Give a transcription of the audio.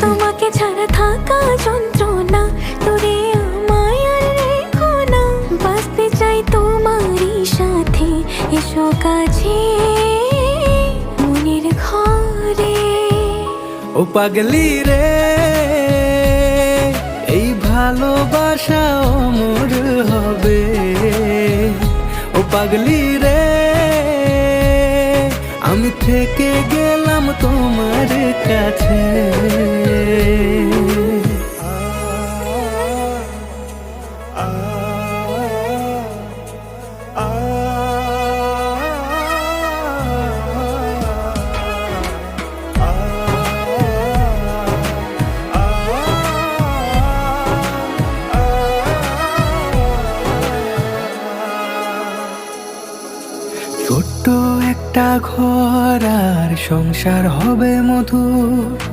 তোমাকে ছাড়া থাকা যন্ত্রণা, তোরে আমায় আর রেখো না। বাঁচতে চাই তোমারই সাথে, এসো কাছে মনের ঘরে। ও পাগলি রে, এই ভালোবাসা অমর হবে। ও পাগলি রে, আমি থেকে গেলাম তোমার কাছে। ছোট্ট একটা ঘর আর সংসার হবে মধুর,